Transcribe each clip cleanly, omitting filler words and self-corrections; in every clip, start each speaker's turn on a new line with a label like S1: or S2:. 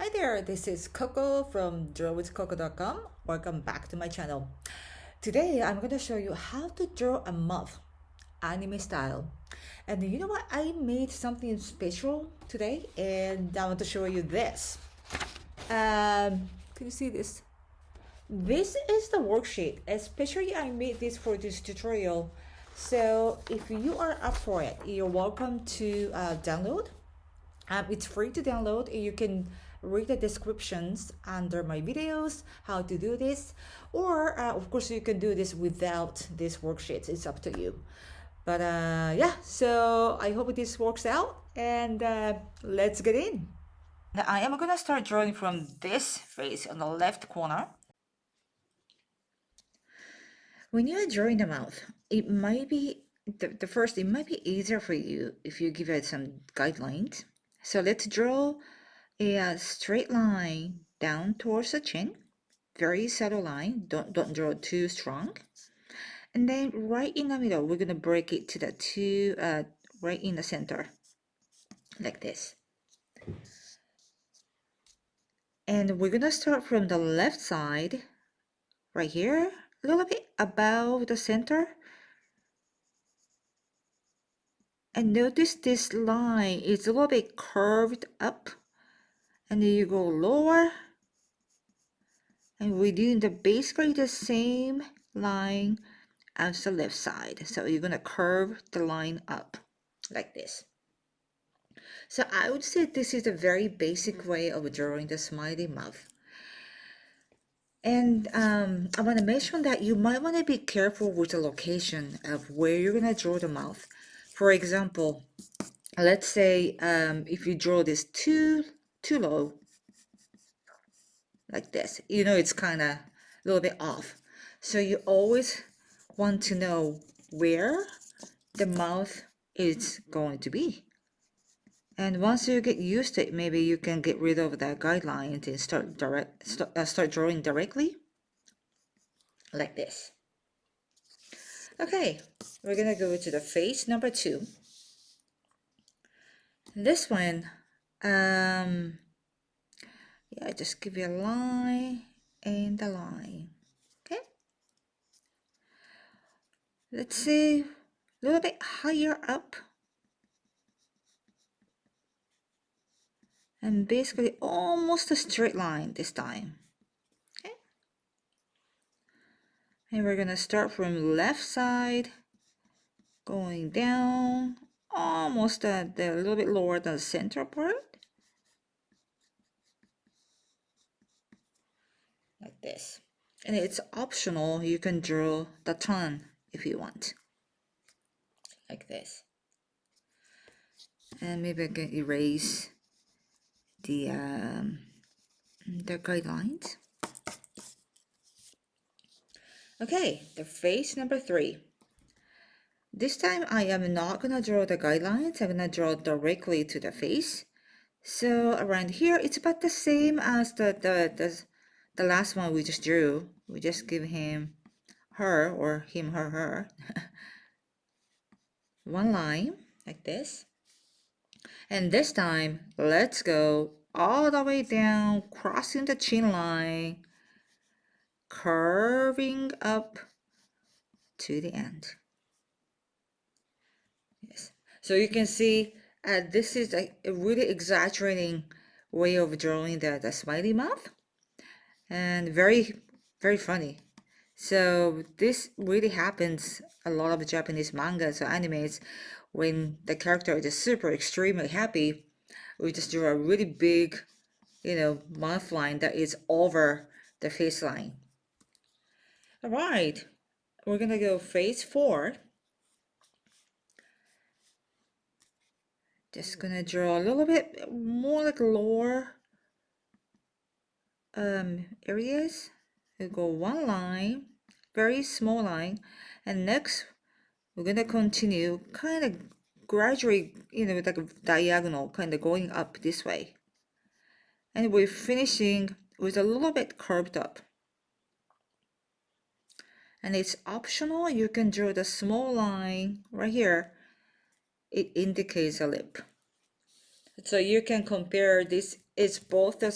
S1: Hi there, this is Koko from drawwithkoko.com. Welcome back to my channel. Today I'm going to show you how to draw a mouth anime style. And you know what? I made something special today and I want to show you this. Can you see this? This is the worksheet. Especially I made this for this tutorial. So if you are up for it, you're welcome to download. It's free to download. You can read the descriptions under my videos how to do this, or of course you can do this without this worksheet. It's up to you. But yeah, so I hope this works out, and let's get in. Now I am gonna start drawing from this face on the left corner. When you're drawing the mouth, it might be it might be easier for you if you give it some guidelines. So let's draw a straight line down towards the chin, very subtle line. Don't draw too strong. And then right in the middle, we're gonna break it to the two, right in the center, like this. And we're gonna start from the left side, right here, a little bit above the center. And notice this line is a little bit curved up, and then you go lower, and we're doing basically the same line as the left side. So you're gonna curve the line up like this. So I would say this is a very basic way of drawing the smiley mouth. And I want to mention that you might want to be careful with the location of where you're gonna draw the mouth. For example, let's say if you draw this too low, like this, you know it's kind of a little bit off. So you always want to know where the mouth is going to be. And once you get used to it, maybe you can get rid of that guideline and start drawing directly like this. Okay, we're gonna go to the face number 2. This one, yeah, just give you a line and a line. Okay, let's see, a little bit higher up, and basically almost a straight line this time. Okay, and we're gonna start from left side, going down, almost at the little bit lower than the center part, like this. And it's optional, you can draw the tongue if you want, like this. And maybe I can erase the guidelines. Okay, the face number 3. This time I am not gonna draw the guidelines, I'm gonna draw directly to the face. So around here it's about the same as the last one we just drew. We just give him her, or him, her one line like this. And this time let's go all the way down, crossing the chin line, curving up to the end. Yes, so you can see this is a really exaggerating way of drawing the smiley mouth, and very funny. So this really happens a lot of Japanese mangas or animes. When the character is just super extremely happy, we just draw a really big, mouth line that is over the face line. All right, we're gonna go face 4. Just gonna draw a little bit more like lower areas. We go one line, very small line, and next we're gonna continue kind of gradually, like a diagonal, kind of going up this way. And we're finishing with a little bit curved up. And it's optional, you can draw the small line right here. It indicates a lip. So you can compare this it's both the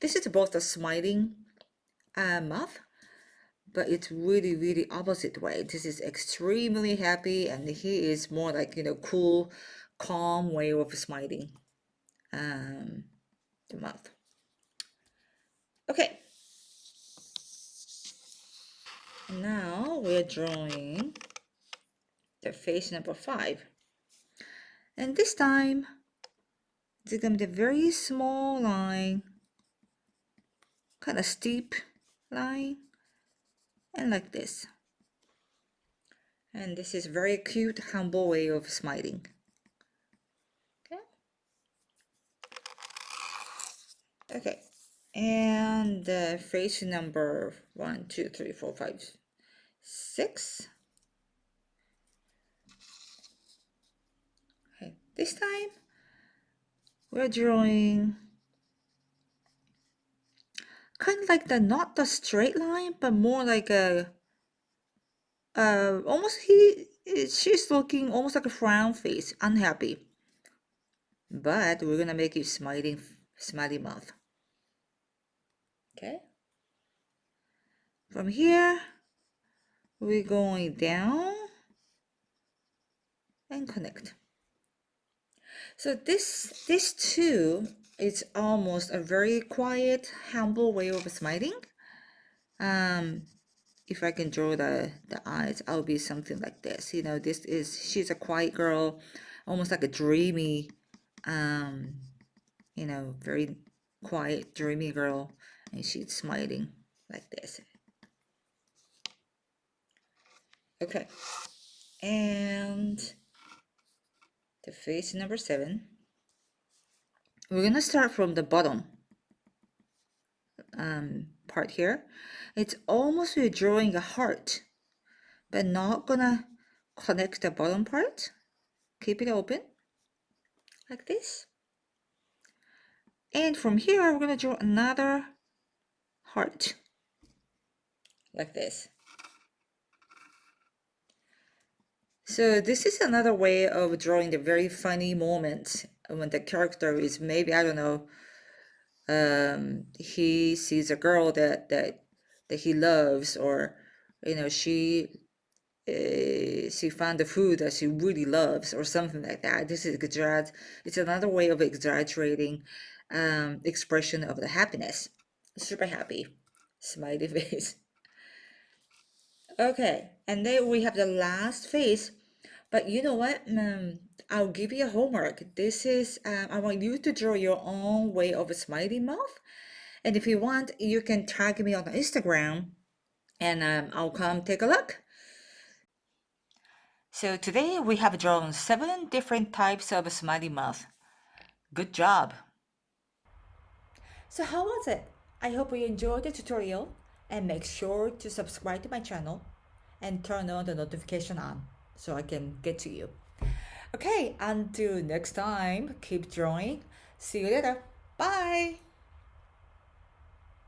S1: this is both the smiling mouth, but it's really really opposite way. This is extremely happy, and he is more like, cool, calm way of smiling the mouth. Okay, now we're drawing the face number 5, and this time it's gonna be a very small line, kind of steep line, and like this. And this is very cute, humble way of smiling. Okay. Okay. And face number 1, 2, 3, 4, 5, 6. Okay. This time we're drawing kind of like not the straight line, but more like a almost she's looking almost like a frown face, unhappy. But we're gonna make it smiley mouth. Okay. From here, we're going down and connect. So this too is almost a very quiet, humble way of smiling. If I can draw the eyes, I'll be something like this. She's a quiet girl, almost like a dreamy, very quiet, dreamy girl, and she's smiling like this. Okay, and the face number 7. We're gonna start from the bottom part here. It's almost we're drawing a heart, but not gonna connect the bottom part. Keep it open like this. And from here, we're gonna draw another heart like this. So this is another way of drawing the very funny moment when the character is maybe, I don't know, he sees a girl that he loves, or she found the food that she really loves, or something like that. It's another way of exaggerating expression of the happiness. Super happy, smiley face. Okay, and then we have the last face. But you know what? I'll give you a homework. This is, I want you to draw your own way of a smiley mouth. And if you want, you can tag me on Instagram, and I'll come take a look. So today we have drawn 7 different types of a smiley mouth. Good job. So how was it? I hope you enjoyed the tutorial, and make sure to subscribe to my channel and turn on the notification on so I can get to you. Okay, until next time, keep drawing. See you later. Bye.